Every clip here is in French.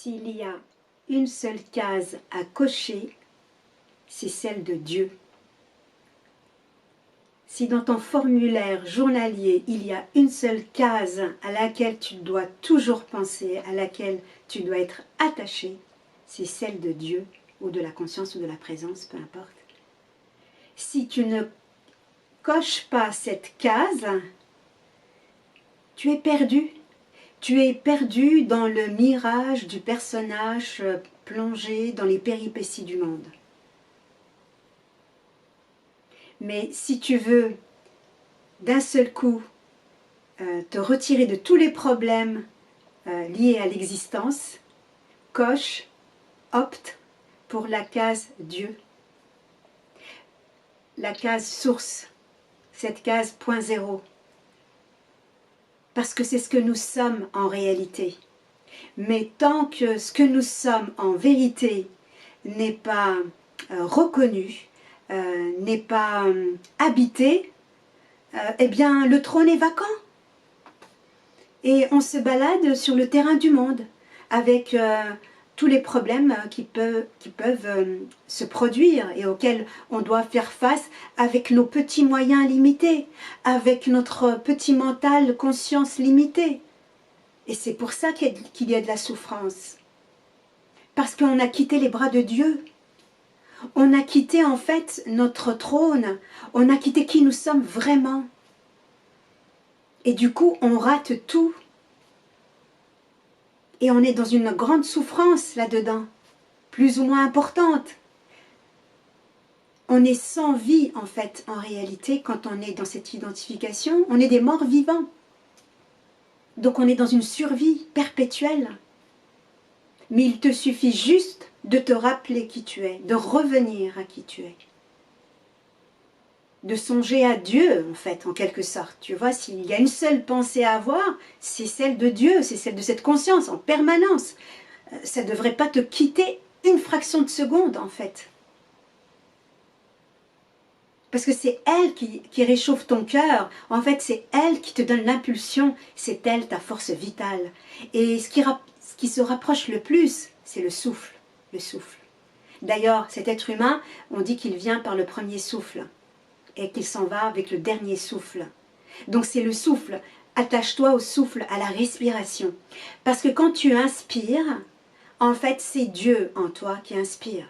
S'il y a une seule case à cocher, c'est celle de Dieu. Si dans ton formulaire journalier, il y a une seule case à laquelle tu dois toujours penser, à laquelle tu dois être attaché, c'est celle de Dieu, ou de la conscience, ou de la présence, peu importe. Si tu ne coches pas cette case, tu es perdu. Tu es perdu dans le mirage du personnage plongé dans les péripéties du monde. Mais si tu veux d'un seul coup te retirer de tous les problèmes liés à l'existence, coche, opte pour la case Dieu, la case source, cette case point zéro. Parce que c'est ce que nous sommes en réalité. Mais tant que ce que nous sommes en vérité n'est pas reconnu, n'est pas habité, eh bien le trône est vacant. Et on se balade sur le terrain du monde avec tous les problèmes qui peuvent se produire et auxquels on doit faire face avec nos petits moyens limités, avec notre petit mental conscience limitée. Et c'est pour ça qu'il y a de la souffrance. Parce qu'on a quitté les bras de Dieu. On a quitté en fait notre trône. On a quitté qui nous sommes vraiment. Et du coup, on rate tout. Et on est dans une grande souffrance là-dedans, plus ou moins importante. On est sans vie en fait, en réalité, quand on est dans cette identification. On est des morts vivants. Donc on est dans une survie perpétuelle. Mais il te suffit juste de te rappeler qui tu es, de revenir à qui tu es. De songer à Dieu, en fait, en quelque sorte. Tu vois, s'il y a une seule pensée à avoir, c'est celle de Dieu, c'est celle de cette conscience, en permanence. Ça ne devrait pas te quitter une fraction de seconde, en fait. Parce que c'est elle qui réchauffe ton cœur. En fait, c'est elle qui te donne l'impulsion. C'est elle, ta force vitale. Et ce qui se rapproche le plus, c'est le souffle. Le souffle. D'ailleurs, cet être humain, on dit qu'il vient par le premier souffle. Et qu'il s'en va avec le dernier souffle. Donc c'est le souffle. Attache-toi au souffle, à la respiration. Parce que quand tu inspires, en fait, c'est Dieu en toi qui inspire.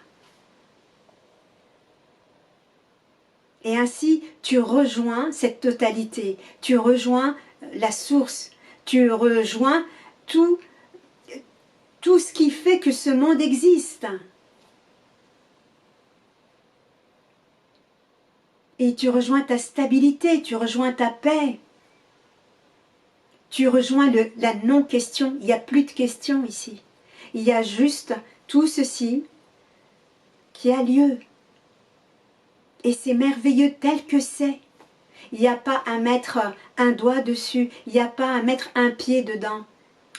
Et ainsi, tu rejoins cette totalité. Tu rejoins la source. Tu rejoins tout ce qui fait que ce monde existe. Et tu rejoins ta stabilité, tu rejoins ta paix. Tu rejoins la non-question. Il n'y a plus de question ici. Il y a juste tout ceci qui a lieu. Et c'est merveilleux tel que c'est. Il n'y a pas à mettre un doigt dessus. Il n'y a pas à mettre un pied dedans.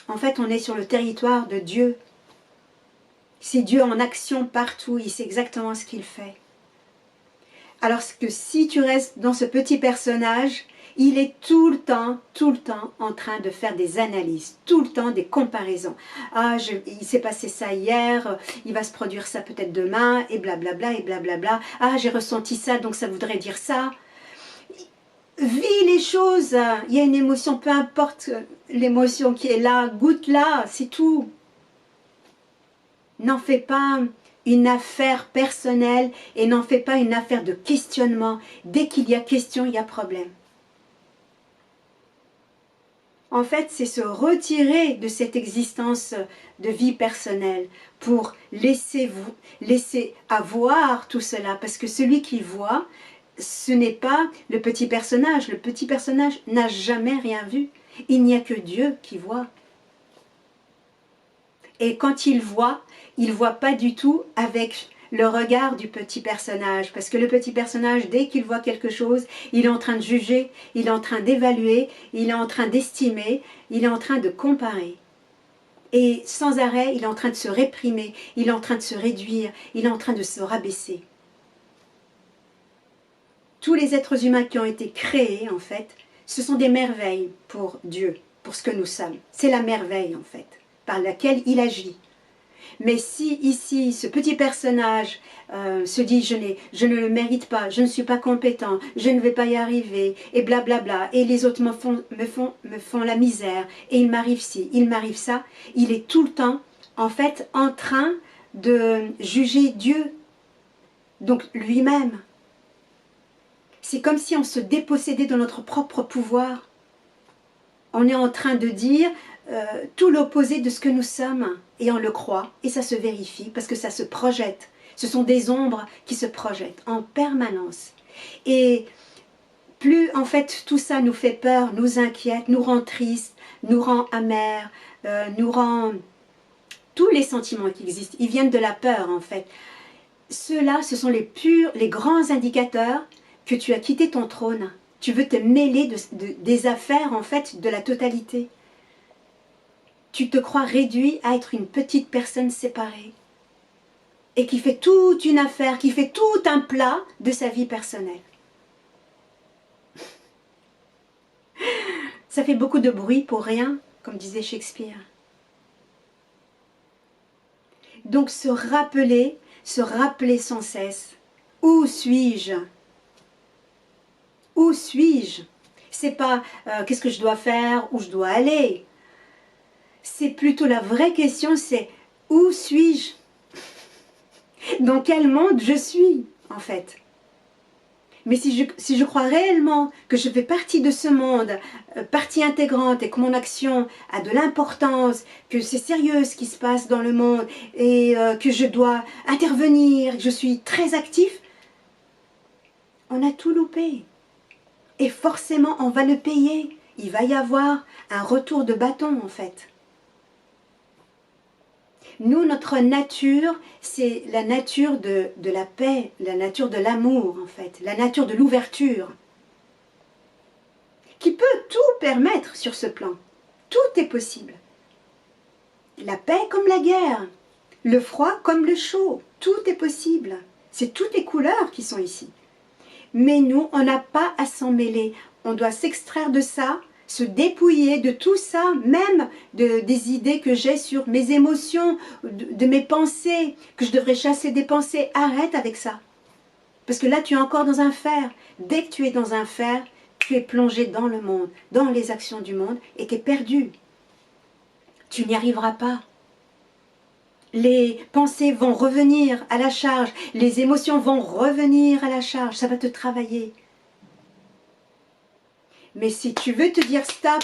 En fait, on est sur le territoire de Dieu. C'est Dieu en action partout. Il sait exactement ce qu'il fait. Alors que si tu restes dans ce petit personnage, il est tout le temps en train de faire des analyses, tout le temps des comparaisons. Ah, il s'est passé ça hier, il va se produire ça peut-être demain, et blablabla, et blablabla. Ah, j'ai ressenti ça, donc ça voudrait dire ça. Vis les choses, il y a une émotion, peu importe l'émotion qui est là, goûte-la, c'est tout. N'en fais pas une affaire personnelle et n'en fais pas une affaire de questionnement. Dès qu'il y a question, il y a problème. En fait, c'est se retirer de cette existence de vie personnelle pour laisser avoir tout cela. Parce que celui qui voit, ce n'est pas le petit personnage. Le petit personnage n'a jamais rien vu. Il n'y a que Dieu qui voit. Et quand il voit pas du tout avec le regard du petit personnage. Parce que le petit personnage, dès qu'il voit quelque chose, il est en train de juger, il est en train d'évaluer, il est en train d'estimer, il est en train de comparer. Et sans arrêt, il est en train de se réprimer, il est en train de se réduire, il est en train de se rabaisser. Tous les êtres humains qui ont été créés, en fait, ce sont des merveilles pour Dieu, pour ce que nous sommes. C'est la merveille, en fait, par laquelle il agit. Mais si ici, ce petit personnage se dit je ne le mérite pas, je ne suis pas compétent, je ne vais pas y arriver, et blablabla, et les autres me font la misère, et il m'arrive ci, il m'arrive ça, il est tout le temps, en fait, en train de juger Dieu, donc lui-même. C'est comme si on se dépossédait de notre propre pouvoir. On est en train de dire tout l'opposé de ce que nous sommes, et on le croit, et ça se vérifie, parce que ça se projette. Ce sont des ombres qui se projettent en permanence. Et plus, en fait, tout ça nous fait peur, nous inquiète, nous rend tristes, nous rend amers, nous rend... Tous les sentiments qui existent, ils viennent de la peur, en fait. Ceux-là, ce sont les grands indicateurs que tu as quitté ton trône. Tu veux te mêler des affaires, en fait, de la totalité. Tu te crois réduit à être une petite personne séparée et qui fait toute une affaire, qui fait tout un plat de sa vie personnelle. Ça fait beaucoup de bruit pour rien, comme disait Shakespeare. Donc se rappeler sans cesse, où suis-je? Où suis-je? C'est pas qu'est-ce que je dois faire, où je dois aller. C'est plutôt la vraie question, c'est où suis-je? Dans quel monde je suis, en fait? Mais si je crois réellement que je fais partie de ce monde, partie intégrante, et que mon action a de l'importance, que c'est sérieux ce qui se passe dans le monde, et que je dois intervenir, que je suis très actif, on a tout loupé. Et forcément, on va le payer. Il va y avoir un retour de bâton, en fait. Nous, notre nature, c'est la nature de la paix, la nature de l'amour, en fait, la nature de l'ouverture, qui peut tout permettre sur ce plan. Tout est possible. La paix comme la guerre, le froid comme le chaud, tout est possible. C'est toutes les couleurs qui sont ici. Mais nous, on n'a pas à s'en mêler. On doit s'extraire de ça, se dépouiller de tout ça, même des idées que j'ai sur mes émotions, de mes pensées, que je devrais chasser des pensées. Arrête avec ça. Parce que là, tu es encore dans un fer. Dès que tu es dans un fer, tu es plongé dans le monde, dans les actions du monde, et tu es perdu. Tu n'y arriveras pas. Les pensées vont revenir à la charge, les émotions vont revenir à la charge, ça va te travailler. Mais si tu veux te dire stop,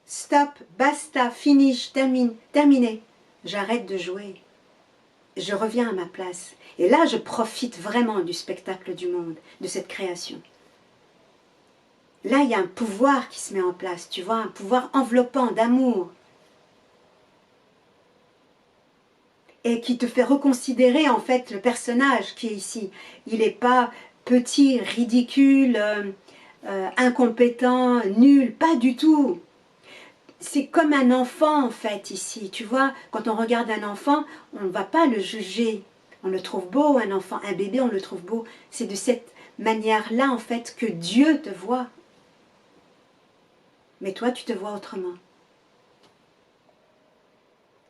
stop, basta, finish, terminé, j'arrête de jouer. Je reviens à ma place. Et là, je profite vraiment du spectacle du monde, de cette création. Là, il y a un pouvoir qui se met en place, tu vois, un pouvoir enveloppant d'amour. Et qui te fait reconsidérer, en fait, le personnage qui est ici. Il n'est pas petit, ridicule, incompétent, nul, pas du tout. C'est comme un enfant en fait ici, tu vois, quand on regarde un enfant, on ne va pas le juger, on le trouve beau, un enfant, un bébé, on le trouve beau. C'est de cette manière-là en fait que Dieu te voit. Mais toi, tu te vois autrement.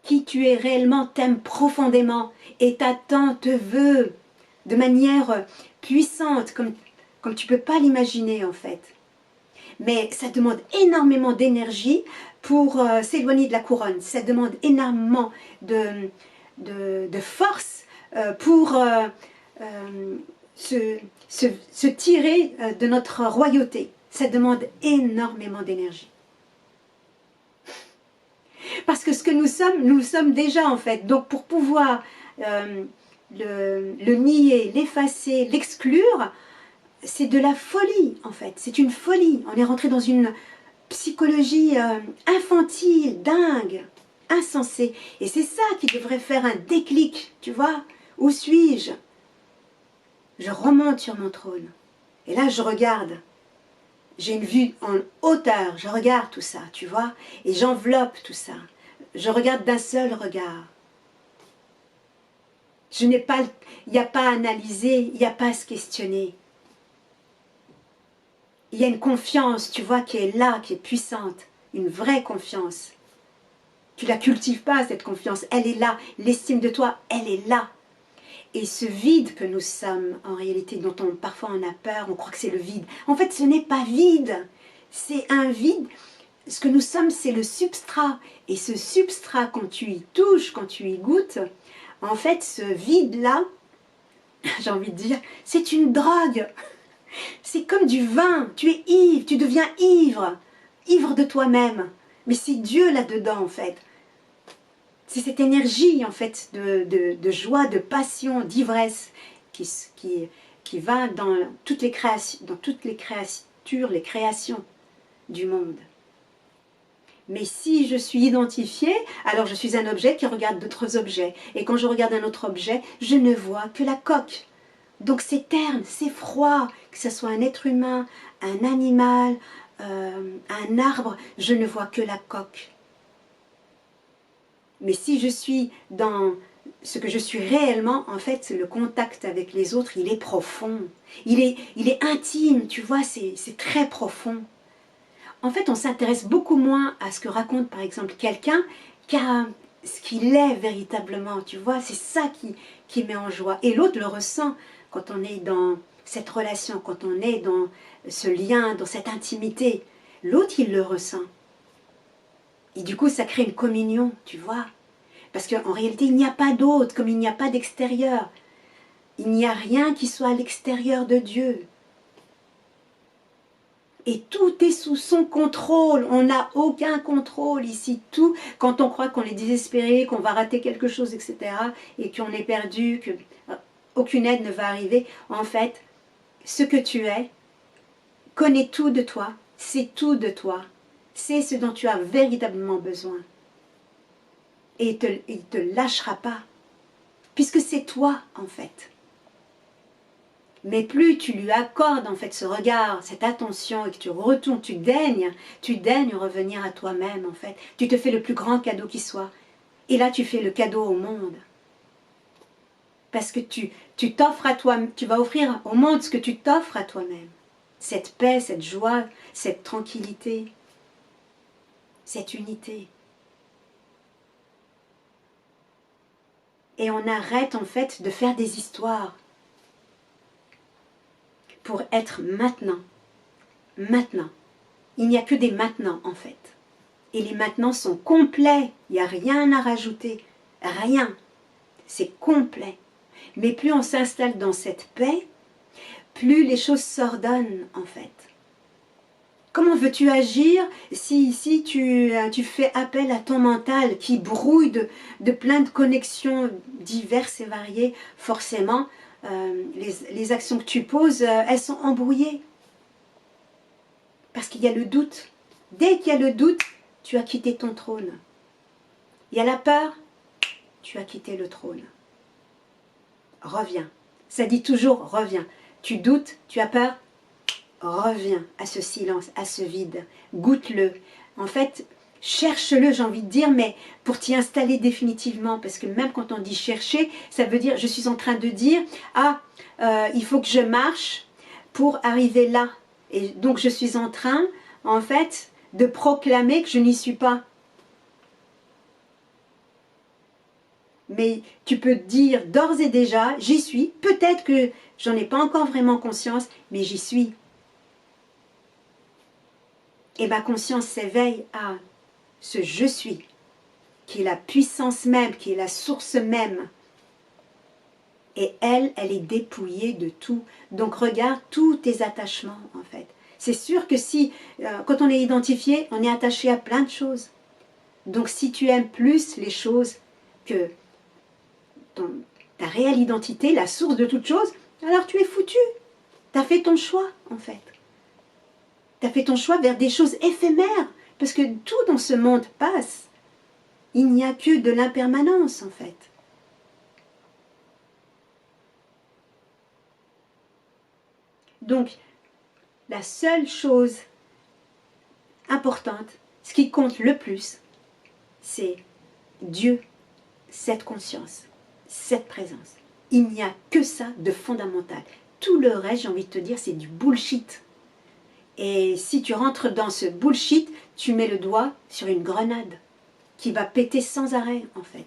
Qui tu es réellement t'aime profondément et t'attend, te veut de manière puissante, comme tu ne peux pas l'imaginer en fait. Mais ça demande énormément d'énergie pour s'éloigner de la couronne. Ça demande énormément de force pour se tirer de notre royauté. Ça demande énormément d'énergie. Parce que ce que nous le sommes déjà en fait. Donc pour pouvoir le nier, l'effacer, l'exclure, c'est de la folie en fait, c'est une folie. On est rentré dans une psychologie infantile, dingue, insensée. Et c'est ça qui devrait faire un déclic, tu vois. Où suis-je? Je remonte sur mon trône. Et là, je regarde. J'ai une vue en hauteur, je regarde tout ça, tu vois. Et j'enveloppe tout ça. Je regarde d'un seul regard. Il n'y a pas à analyser, il n'y a pas à se questionner. Il y a une confiance, tu vois, qui est là, qui est puissante. Une vraie confiance. Tu la cultives pas, cette confiance. Elle est là. L'estime de toi, elle est là. Et ce vide que nous sommes, en réalité, dont parfois on a peur, on croit que c'est le vide. En fait, ce n'est pas vide. C'est un vide. Ce que nous sommes, c'est le substrat. Et ce substrat, quand tu y touches, quand tu y goûtes, en fait, ce vide-là, j'ai envie de dire, c'est une drogue. C'est comme du vin. Tu es ivre, tu deviens ivre. Ivre de toi-même. Mais c'est Dieu là-dedans, en fait. C'est cette énergie, en fait, de joie, de passion, d'ivresse qui va dans toutes les créatures, les créations du monde. Mais si je suis identifiée, alors je suis un objet qui regarde d'autres objets. Et quand je regarde un autre objet, je ne vois que la coque. Donc c'est terne, c'est froid, que ce soit un être humain, un animal, un arbre, je ne vois que la coque. Mais si je suis dans ce que je suis réellement, en fait, le contact avec les autres, il est profond. Il est intime, tu vois, c'est très profond. En fait, on s'intéresse beaucoup moins à ce que raconte, par exemple, quelqu'un qu'à ce qu'il est véritablement, tu vois. C'est ça qui met en joie. Et l'autre le ressent quand on est dans cette relation, quand on est dans ce lien, dans cette intimité. L'autre, il le ressent. Et du coup, ça crée une communion, tu vois. Parce qu'en réalité, il n'y a pas d'autre, comme il n'y a pas d'extérieur. Il n'y a rien qui soit à l'extérieur de Dieu. Et tout est sous son contrôle. On n'a aucun contrôle ici. Tout, quand on croit qu'on est désespéré, qu'on va rater quelque chose, etc., et qu'on est perdu, qu'aucune aide ne va arriver, en fait, ce que tu es, connais tout de toi, c'est tout de toi. C'est ce dont tu as véritablement besoin. Et il ne te lâchera pas, puisque c'est toi, en fait. Mais plus tu lui accordes, en fait, ce regard, cette attention, et que tu retournes, tu daignes revenir à toi-même, en fait. Tu te fais le plus grand cadeau qui soit. Et là, tu fais le cadeau au monde. Parce que tu t'offres à toi, tu vas offrir au monde ce que tu t'offres à toi-même. Cette paix, cette joie, cette tranquillité, cette unité. Et on arrête en fait de faire des histoires pour être maintenant. Maintenant. Il n'y a que des maintenant en fait. Et les maintenant sont complets. Il n'y a rien à rajouter. Rien. C'est complet. Mais plus on s'installe dans cette paix, plus les choses s'ordonnent en fait. Comment veux-tu agir si tu fais appel à ton mental qui brouille de plein de connexions diverses et variées? Forcément, les actions que tu poses, elles sont embrouillées. Parce qu'il y a le doute. Dès qu'il y a le doute, tu as quitté ton trône. Il y a la peur, tu as quitté le trône. Reviens. Ça dit toujours reviens. Tu doutes, tu as peur, reviens à ce silence, à ce vide. Goûte-le. En fait, cherche-le, j'ai envie de dire, mais pour t'y installer définitivement. Parce que même quand on dit chercher, ça veut dire, je suis en train de dire, il faut que je marche pour arriver là. Et donc je suis en train, en fait, de proclamer que je n'y suis pas. Mais tu peux dire d'ores et déjà, j'y suis. Peut-être que j'en ai pas encore vraiment conscience, mais j'y suis. Et ma conscience s'éveille à ce je suis, qui est la puissance même, qui est la source même. Et elle est dépouillée de tout. Donc regarde tous tes attachements en fait. C'est sûr que si, quand on est identifié, on est attaché à plein de choses. Donc si tu aimes plus les choses que ta réelle identité, la source de toute chose, alors tu es foutu. Tu as fait ton choix en fait. Tu as fait ton choix vers des choses éphémères. Parce que tout dans ce monde passe. Il n'y a que de l'impermanence en fait. Donc, la seule chose importante, ce qui compte le plus, c'est Dieu, cette conscience, cette présence. Il n'y a que ça de fondamental. Tout le reste, j'ai envie de te dire, c'est du bullshit. Et si tu rentres dans ce bullshit, tu mets le doigt sur une grenade. qui va péter sans arrêt en fait.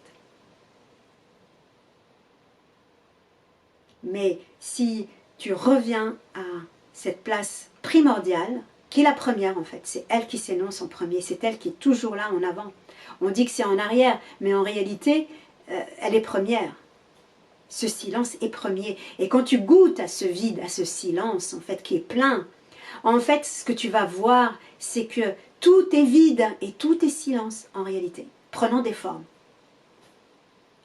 Mais si tu reviens à cette place primordiale, qui est la première en fait, c'est elle qui s'énonce en premier, c'est elle qui est toujours là en avant. On dit que c'est en arrière, mais en réalité, elle est première. Ce silence est premier. Et quand tu goûtes à ce vide, à ce silence en fait qui est plein, en fait ce que tu vas voir, c'est que tout est vide et tout est silence en réalité, prenant des formes.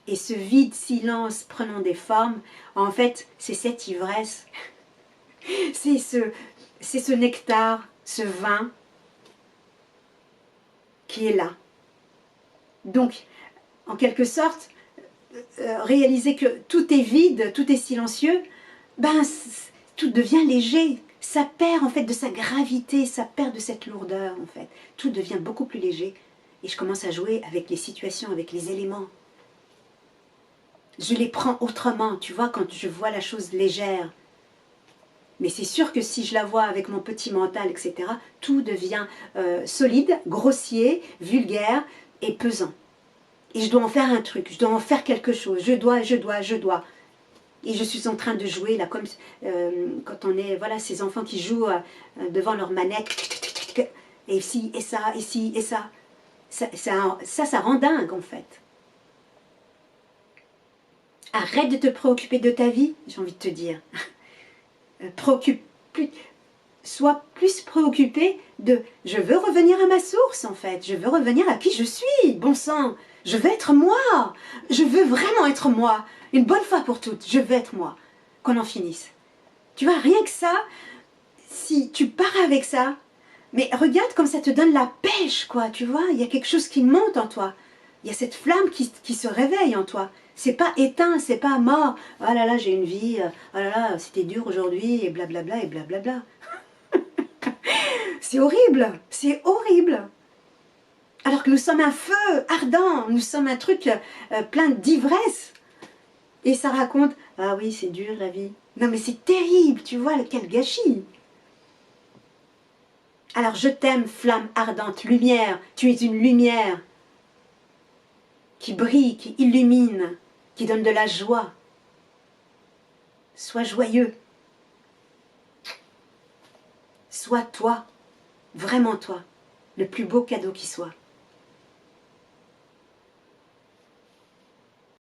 Et ce vide, silence, prenant des formes, en fait, c'est cette ivresse, c'est ce nectar, ce vin qui est là. Donc, en quelque sorte, réaliser que tout est vide, tout est silencieux, ben, tout devient léger. Ça perd en fait de sa gravité, ça perd de cette lourdeur en fait. Tout devient beaucoup plus léger. Et je commence à jouer avec les situations, avec les éléments. Je les prends autrement, tu vois, quand je vois la chose légère. Mais c'est sûr que si je la vois avec mon petit mental, etc., tout devient solide, grossier, vulgaire et pesant. Et je dois en faire un truc, je dois en faire quelque chose, je dois. Et je suis en train de jouer, là, comme quand on est, voilà, ces enfants qui jouent devant leur manette, et ci, et ça, et ci, et ça. Ça rend dingue, en fait. Arrête de te préoccuper de ta vie, j'ai envie de te dire. Sois plus préoccupé de « je veux revenir à ma source, en fait. Je veux revenir à qui je suis, bon sang. Je veux être moi. Je veux vraiment être moi. Une bonne fois pour toutes, je veux être moi. » Qu'on en finisse. Tu vois, rien que ça, si tu pars avec ça, mais regarde comme ça te donne la pêche, quoi, tu vois. Il y a quelque chose qui monte en toi. Il y a cette flamme qui se réveille en toi. C'est pas éteint, c'est pas mort. « Oh là là, j'ai une vie. Oh là là, c'était dur aujourd'hui. » Et blablabla, et blablabla. C'est horrible, c'est horrible. Alors que nous sommes un feu ardent, nous sommes un truc plein d'ivresse. Et ça raconte, ah oui, c'est dur la vie. Non mais c'est terrible, tu vois, quel gâchis. Alors je t'aime, flamme ardente, lumière, tu es une lumière qui brille, qui illumine, qui donne de la joie. Sois joyeux. Sois toi, vraiment toi, le plus beau cadeau qui soit.